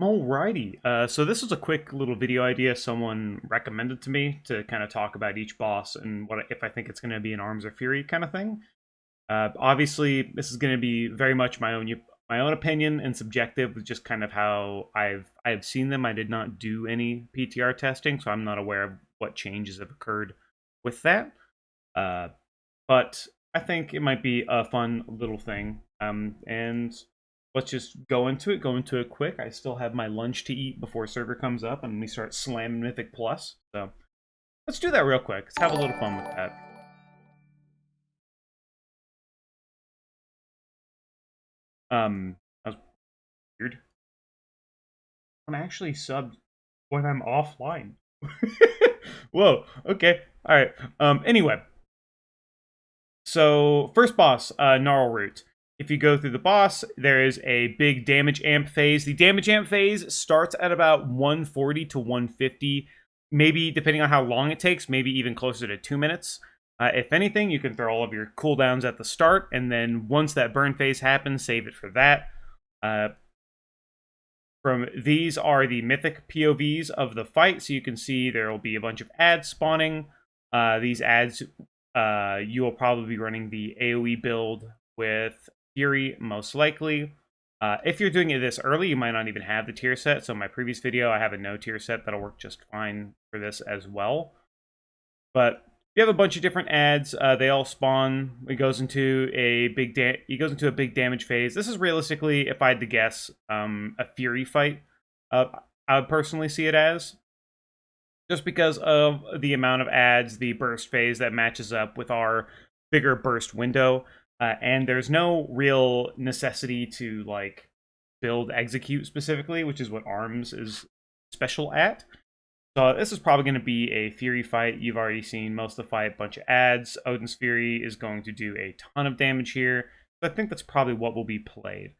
Alrighty, so this is a quick little video idea someone recommended to me to kind of talk about each boss and what if I think it's going to be an Arms or Fury kind of thing. Obviously, this is going to be very much my own opinion and subjective, with just kind of how I've seen them. I did not do any PTR testing, so I'm not aware of what changes have occurred with that. Uh, but I think it might be a fun little thing. And let's just go into it. Go into it quick. I still have my lunch to eat before server comes up, and we start slamming Mythic Plus. So let's do that real quick. Let's have a little fun with that. That was weird. I'm actually subbed when I'm offline. Whoa. Okay. All right. Anyway, so first boss, Gnarl Root. If you go through the boss, there is a big damage amp phase. The damage amp phase starts at about 140 to 150, maybe depending on how long it takes, maybe even closer to 2 minutes. If anything, you can throw all of your cooldowns at the start, and then once that burn phase happens, save it for that. From these are the mythic POVs of the fight, so you can see there will be a bunch of ads spawning. These ads, you will probably be running the AoE build with Fury, most likely. If you're doing it this early, you might not even have the tier set. So in my previous video, I have a no tier set that'll work just fine for this as well. But you have a bunch of different ads. They all spawn. It goes into a big damage phase. This is realistically, if I had to guess, a Fury fight. I would personally see it as, just because of the amount of ads, the burst phase that matches up with our bigger burst window, and there's no real necessity to like build execute specifically, which is what Arms is special at. So this is probably going to be a Fury fight. You've already seen most of the fight, bunch of ads. Odin's Fury is going to do a ton of damage here. So I think that's probably what will be played.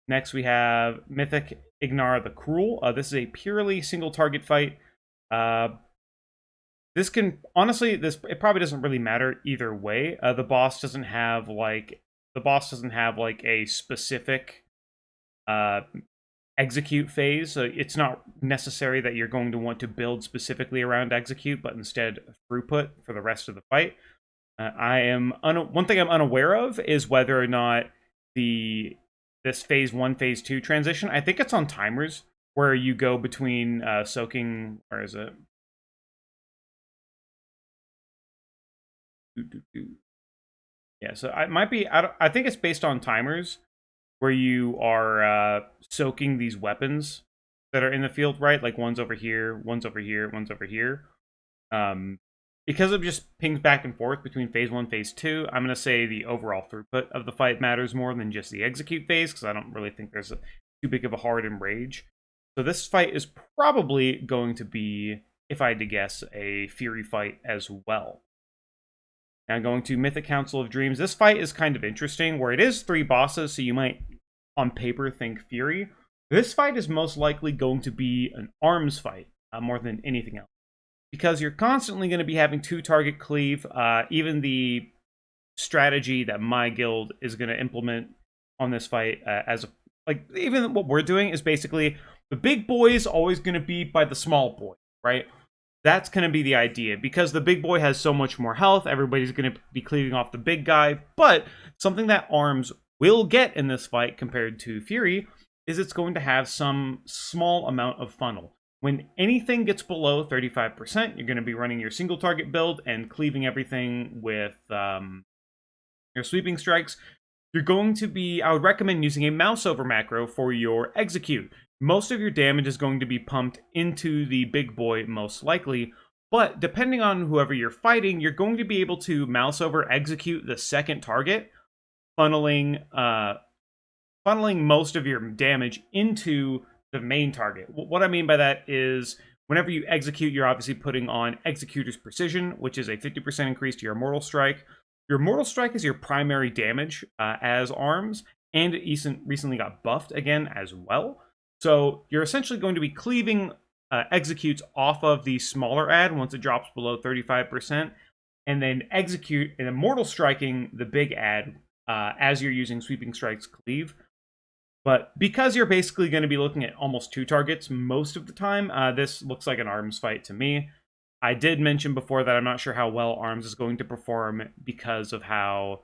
Next we have Mythic Ignar the Cruel. This is a purely single target fight. This can honestly, it probably doesn't really matter either way. The boss doesn't have like a specific execute phase, so it's not necessary that you're going to want to build specifically around execute, but instead throughput for the rest of the fight. One thing I'm unaware of is whether or not this phase 1 phase 2 transition, I think it's on timers where you go between soaking, where is it? Yeah, so it might be, I think it's based on timers where you are soaking these weapons that are in the field, right? Like one's over here, one's over here, one's over here. Because it just pings back and forth between phase 1, phase 2, I'm going to say the overall throughput of the fight matters more than just the execute phase, because I don't really think there's too big of a hard and rage. So this fight is probably going to be, if I had to guess, a Fury fight as well. Now going to Mythic Council of Dreams. This fight is kind of interesting, where it is 3 bosses, so you might, on paper, think Fury. This fight is most likely going to be an Arms fight, more than anything else. Because you're constantly going to be having 2-target cleave. Even the strategy that my guild is going to implement on this fight, even what we're doing is basically the big boy is always going to be by the small boy, right? That's going to be the idea, because the big boy has so much more health. Everybody's going to be cleaving off the big guy. But something that Arms will get in this fight compared to Fury is it's going to have some small amount of funnel. When anything gets below 35%, you're going to be running your single target build and cleaving everything with your sweeping strikes. You're going to be, I would recommend using a mouse over macro for your execute. Most of your damage is going to be pumped into the big boy, most likely, but depending on whoever you're fighting, you're going to be able to mouse over execute the second target, funneling most of your damage into the main target. What I mean by that is, whenever you execute, you're obviously putting on Executor's Precision, which is a 50% increase to your Mortal Strike. Your Mortal Strike is your primary damage as Arms, and it recently got buffed again as well. So you're essentially going to be cleaving executes off of the smaller ad once it drops below 35%, and then execute and then Mortal Striking the big ad as you're using Sweeping Strike's cleave. But because you're basically going to be looking at almost 2 targets most of the time, this looks like an arms fight to me. I did mention before that I'm not sure how well arms is going to perform because of how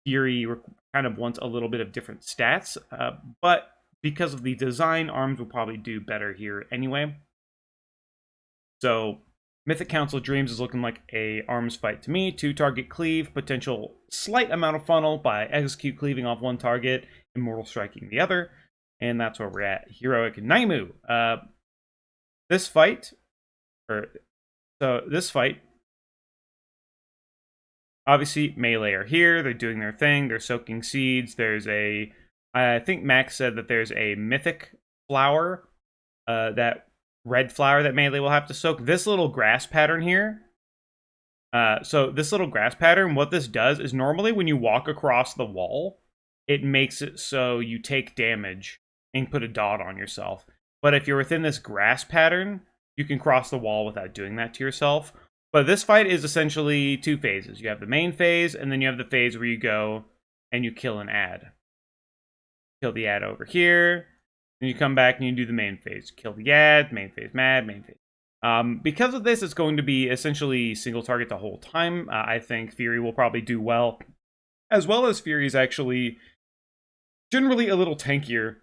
Fury kind of wants a little bit of different stats. But because of the design, arms will probably do better here anyway. So Mythic Council Dreams is looking like a arms fight to me. 2 target cleave, potential slight amount of funnel by execute cleaving off 1 target, immortal striking the other. And that's where we're at. Heroic Naimu. This fight, obviously melee are here. They're doing their thing. They're soaking seeds. I think Max said that there's a mythic flower, that red flower that melee will have to soak. This little grass pattern here. So this little grass pattern, what this does is normally when you walk across the wall, it makes it so you take damage and put a dot on yourself. But if you're within this grass pattern, you can cross the wall without doing that to yourself. But this fight is essentially 2 phases. You have the main phase, and then you have the phase where you go and you kill an ad. Kill the ad over here, then you come back and you do the main phase. Kill the ad, main phase mad, main phase. Because of this, it's going to be essentially single target the whole time. I think Fury will probably do well as Fury is actually generally a little tankier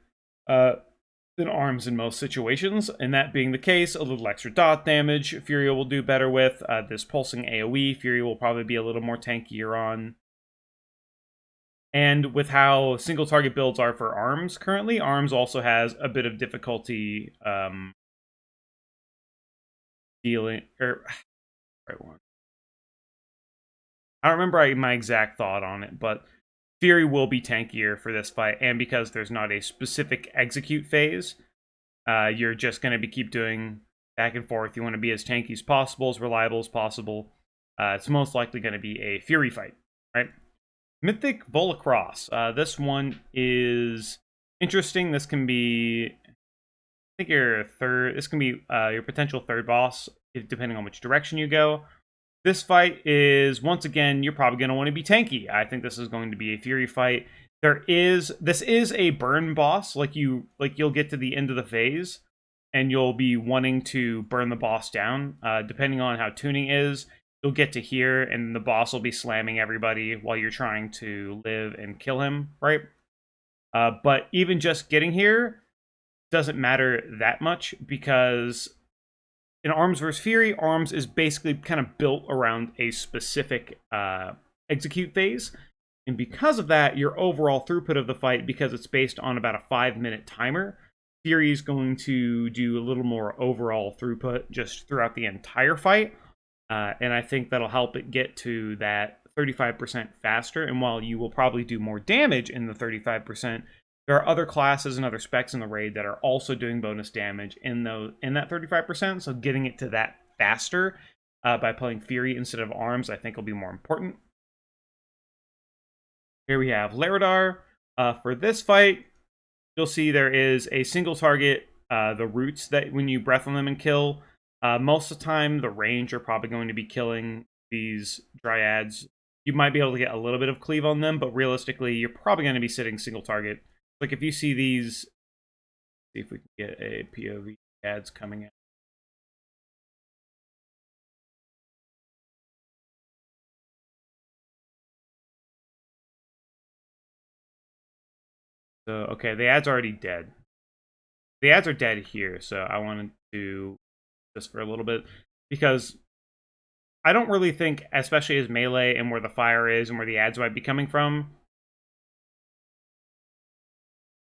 than arms in most situations, and that being the case, a little extra dot damage Fury will do better with. This pulsing AoE, Fury will probably be a little more tankier on. And with how single target builds are for arms currently, arms also has a bit of difficulty dealing, right one. I don't remember my exact thought on it, but Fury will be tankier for this fight, and because there's not a specific execute phase, you're just going to keep doing back and forth. You want to be as tanky as possible, as reliable as possible. It's most likely going to be a Fury fight, right? Mythic Bull across. This one is interesting. This can be, I think this can be your potential third boss, depending on which direction you go. This fight is, once again, you're probably going to want to be tanky. I think this is going to be a Fury fight. This is a burn boss. You'll get to the end of the phase, and you'll be wanting to burn the boss down. Depending on how tuning is, you'll get to here, and the boss will be slamming everybody while you're trying to live and kill him, right? But even just getting here doesn't matter that much, because in Arms vs. Fury, Arms is basically kind of built around a specific execute phase. And because of that, your overall throughput of the fight, because it's based on about a 5-minute timer, Fury is going to do a little more overall throughput just throughout the entire fight. And I think that'll help it get to that 35% faster. And while you will probably do more damage in the 35%, there are other classes and other specs in the raid that are also doing bonus damage in that 35%. So getting it to that faster by playing Fury instead of Arms, I think will be more important. Here we have Laradar. For this fight, you'll see there is a single target, the roots that when you breath on them and kill. Most of the time, the range are probably going to be killing these dryads. You might be able to get a little bit of cleave on them, but realistically, you're probably going to be sitting single target. Like if you see these, see if we can get a POV ads coming in. So, okay, the ad's already dead. The ads are dead here, so I wanted to just for a little bit, because I don't really think, especially as melee and where the fire is and where the ads might be coming from.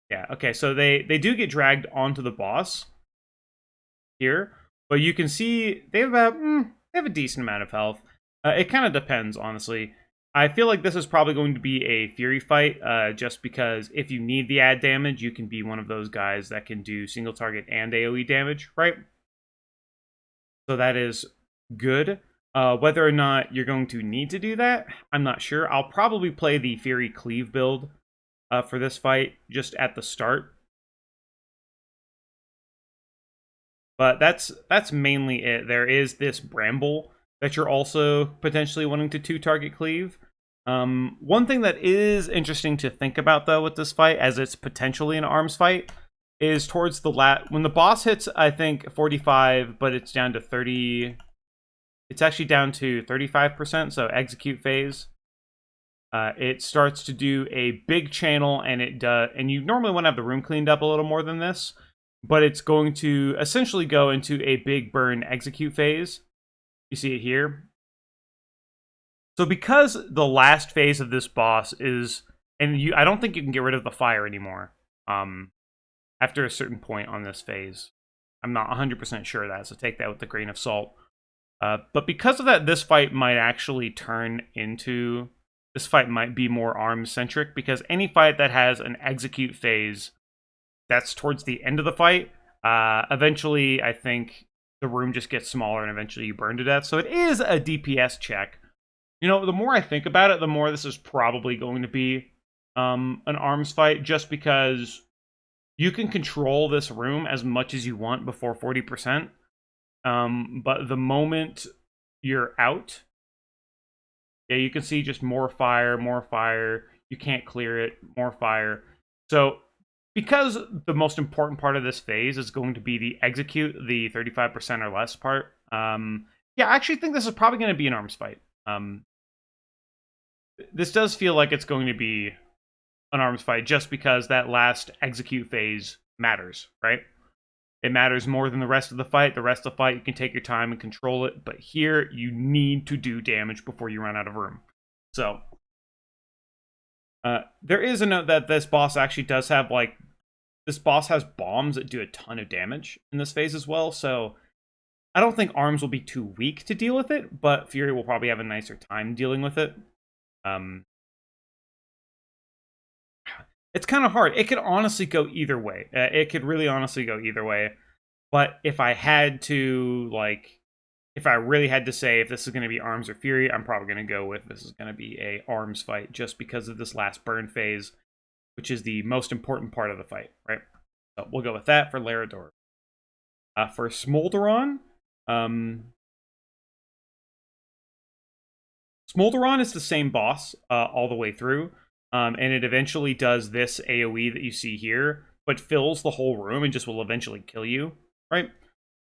Yeah, okay, so they do get dragged onto the boss here, but you can see they have a decent amount of health. It kind of depends, honestly. I feel like this is probably going to be a Fury fight, just because if you need the ad damage, you can be one of those guys that can do single target and AoE damage, right? So that is good. Whether or not you're going to need to do that, I'm not sure. I'll probably play the Fury Cleave build for this fight just at the start. But that's mainly it. There is this Bramble that you're also potentially wanting to 2-target cleave. One thing that is interesting to think about, though, with this fight, as it's potentially an arms fight, is towards the when the boss hits, I think, 45, but it's down to 30. It's actually down to 35%, so execute phase. It starts to do a big channel, and it does. And you normally want to have the room cleaned up a little more than this, but it's going to essentially go into a big burn execute phase. You see it here. So because the last phase of this boss is, and I don't think you can get rid of the fire anymore. After a certain point on this phase, I'm not 100% sure of that, so take that with a grain of salt. But because of that, this fight might actually turn into. This fight might be more arms-centric, because any fight that has an execute phase that's towards the end of the fight, eventually, I think the room just gets smaller and eventually you burn to death. So it is a DPS check. You know, the more I think about it, the more this is probably going to be an arms fight, just because you can control this room as much as you want before 40%. But the moment you're out, yeah, you can see just more fire, more fire. You can't clear it, more fire. So because the most important part of this phase is going to be the execute, the 35% or less part, yeah, I actually think this is probably going to be an arms fight. This does feel like it's going to be an arms fight, just because that last execute phase matters, right? It matters more than the rest of the fight. The rest of the fight, you can take your time and control it. But here, you need to do damage before you run out of room. So, there is a note that this boss actually does have, like, this boss has bombs that do a ton of damage in this phase as well. So, I don't think arms will be too weak to deal with it, but Fury will probably have a nicer time dealing with it. It's kind of hard. It could honestly go either way. It could really honestly go either way. But if I had to, like, if I really had to say if this is going to be arms or Fury, I'm probably going to go with this is going to be a arms fight, just because of this last burn phase, which is the most important part of the fight, right? So we'll go with that for Larador. For Smolderon, Smolderon is the same boss all the way through. And it eventually does this AoE that you see here, but fills the whole room and just will eventually kill you, right?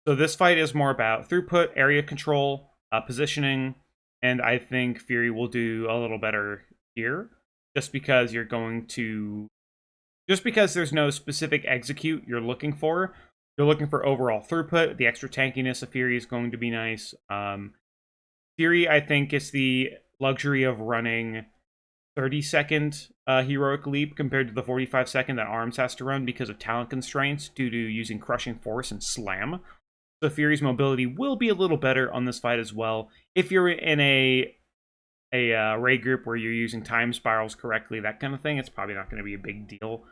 So this fight is more about throughput, area control, positioning, and I think Fury will do a little better here, just because you're going to... Just because there's no specific execute you're looking for. You're looking for overall throughput. The extra tankiness of Fury is going to be nice. Fury, I think, is the luxury of running 30-second heroic leap compared to the 45-second that Arms has to run because of talent constraints due to using Crushing Force and Slam. So Fury's mobility will be a little better on this fight as well. If you're in a raid group where you're using time spirals correctly, that kind of thing, it's probably not going to be a big deal.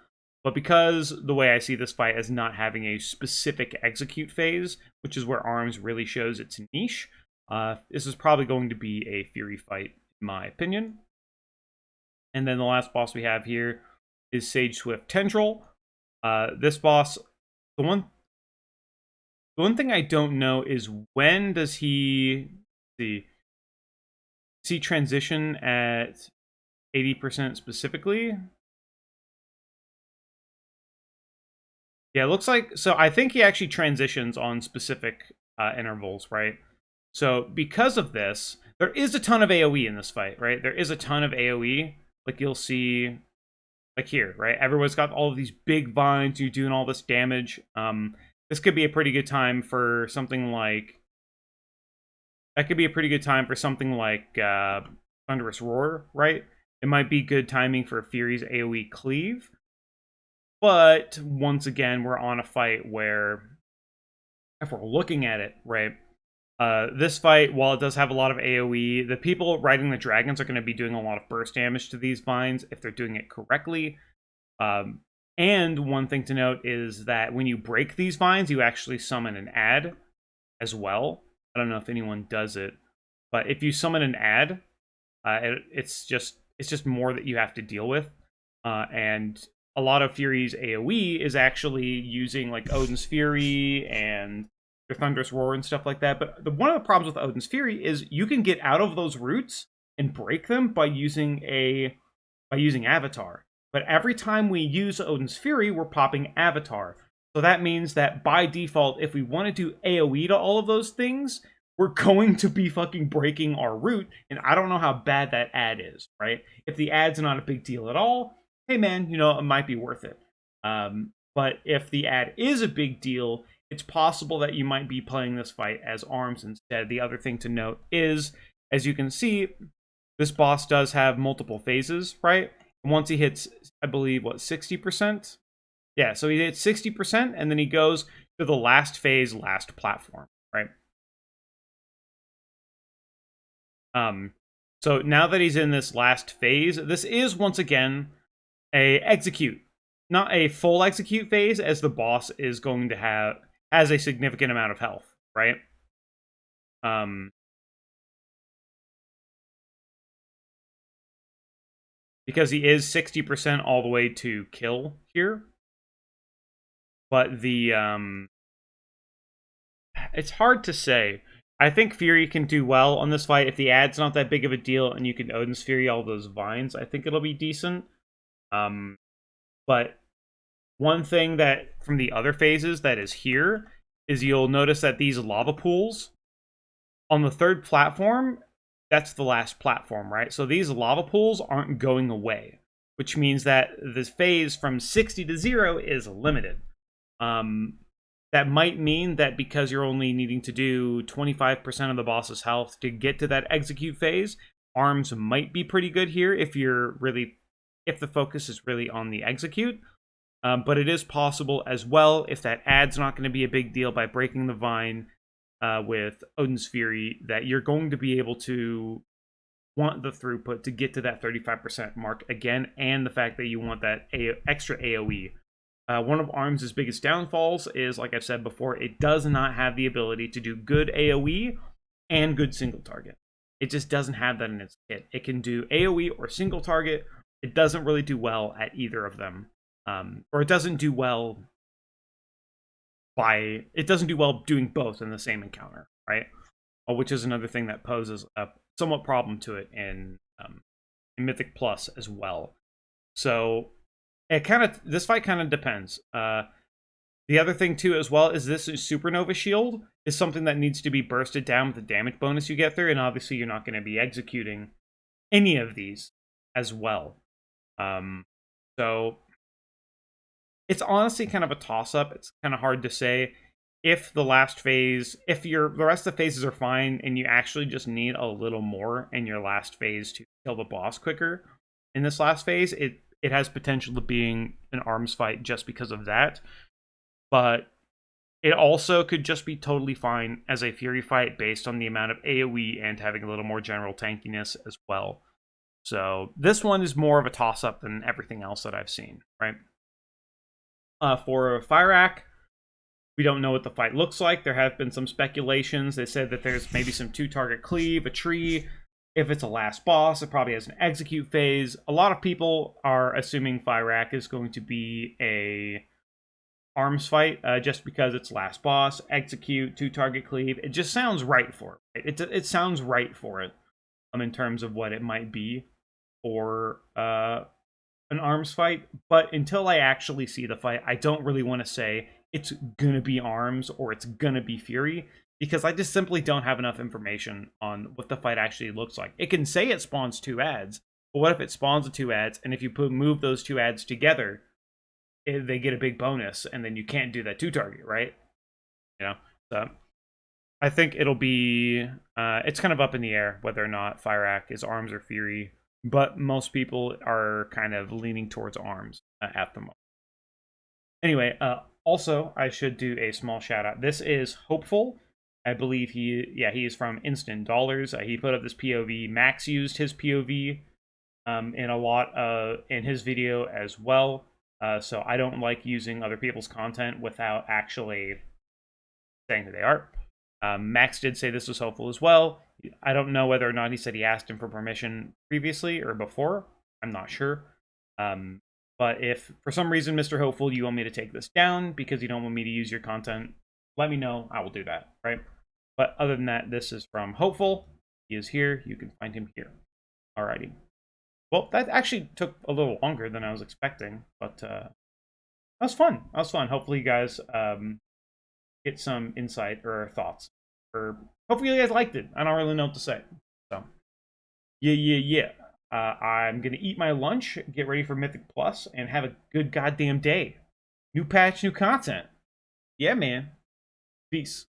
But because the way I see this fight as not having a specific execute phase, which is where Arms really shows its niche, this is probably going to be a Fury fight, in my opinion. And then the last boss we have here is Sage Swift Tendril. This boss, the one thing I don't know is when does he transition at 80% specifically? Yeah, it looks like, so I think he actually transitions on specific intervals, right? So because of this, there is a ton of AoE in this fight, right? There is a ton of AoE. Like you'll see, like here, right? Everyone's got all of these big vines, you're doing all this damage. This could be a pretty good time for something like... That could be a pretty good time for something like Thunderous Roar, right? It might be good timing for Fury's AoE cleave. But, once again, we're on a fight where, if we're looking at it, right? This fight, while it does have a lot of AoE, the people riding the dragons are going to be doing a lot of burst damage to these vines if they're doing it correctly. And one thing to note is that when you break these vines, you actually summon an ad as well. I don't know if anyone does it, but if you summon an ad, it's just more that you have to deal with. And a lot of Fury's AoE is actually using like Odin's Fury and your Thunderous Roar and stuff like that. But one of the problems with Odin's Fury is you can get out of those roots and break them by using Avatar. But every time we use Odin's Fury, we're popping Avatar. So that means that by default, if we want to do AoE to all of those things, we're going to be fucking breaking our root. And I don't know how bad that ad is, right? If the ad's not a big deal at all, hey man, it might be worth it. But if the ad is a big deal, it's possible that you might be playing this fight as arms instead. The other thing to note is, as you can see, this boss does have multiple phases, right? And once he hits, I believe, 60%? Yeah, so he hits 60%, and then he goes to the last phase, last platform, right? So now that he's in this last phase, this is, once again, a execute. Not a full execute phase, as the boss is going to has a significant amount of health, right? Because he is 60% all the way to kill here. But it's hard to say. I think Fury can do well on this fight. If the ad's not that big of a deal and you can Odin's Fury all those vines, I think it'll be decent. But one thing that from the other phases that is here is you'll notice that these lava pools on the third platform, that's the last platform, right? So these lava pools aren't going away, which means that this phase from 60 to 0 is limited. That might mean that because you're only needing to do 25% of the boss's health to get to that execute phase, arms might be pretty good here if the focus is really on the execute. But it is possible as well, if that ad's not going to be a big deal by breaking the vine with Odin's Fury, that you're going to be able to want the throughput to get to that 35% mark again, and the fact that you want that extra AoE. One of ARMS' biggest downfalls is, like I've said before, it does not have the ability to do good AoE and good single target. It just doesn't have that in its kit. It can do AoE or single target. It doesn't really do well at either of them. Or it doesn't do well doing both in the same encounter, right? Which is another thing that poses a somewhat problem to it in Mythic Plus as well. So this fight kind of depends. The other thing too as well is this Supernova Shield is something that needs to be bursted down with the damage bonus you get through, and obviously you're not going to be executing any of these as well. So it's honestly kind of a toss-up. It's kind of hard to say if the last phase, the rest of the phases are fine and you actually just need a little more in your last phase to kill the boss quicker. In this last phase, it has potential to being an arms fight just because of that. But it also could just be totally fine as a Fury fight based on the amount of AoE and having a little more general tankiness as well. So this one is more of a toss-up than everything else that I've seen, right? For Fyrakk, we don't know what the fight looks like. There have been some speculations. They said that there's maybe some 2-target cleave, a tree. If it's a last boss, it probably has an execute phase. A lot of people are assuming Fyrakk is going to be a arms fight just because it's last boss, execute, 2-target cleave. It just sounds right for it. It sounds right for it in terms of what it might be for an arms fight. But until I actually see the fight, I don't really want to say it's gonna be arms or it's gonna be Fury, because I just simply don't have enough information on what the fight actually looks like. It can say it spawns 2 ads, but what if it spawns the 2 ads, and if you move those 2 ads together, they get a big bonus, and then you can't do that 2-target, right? So I think it'll be it's kind of up in the air whether or not Fyrakk is arms or Fury, but most people are kind of leaning towards arms at the moment. Anyway, also, I should do a small shout out. This is Hopeful. I believe he is from Instant Dollars. He put up this POV. Max used his POV in a lot in his video as well. So I don't like using other people's content without actually saying who they are. Max did say this was Hopeful as well. I don't know whether or not he said he asked him for permission previously or before. I'm not sure. But if for some reason, Mr. Hopeful, you want me to take this down because you don't want me to use your content, let me know. I will do that, right? But other than that, this is from Hopeful. He is here. You can find him here. Alrighty. Well, that actually took a little longer than I was expecting, but that was fun. That was fun. Hopefully, you guys get some insight or thoughts, or hopefully, you guys liked it. I don't really know what to say. So, yeah. I'm gonna eat my lunch, get ready for Mythic Plus, and have a good goddamn day. New patch, new content. Yeah, man. Peace.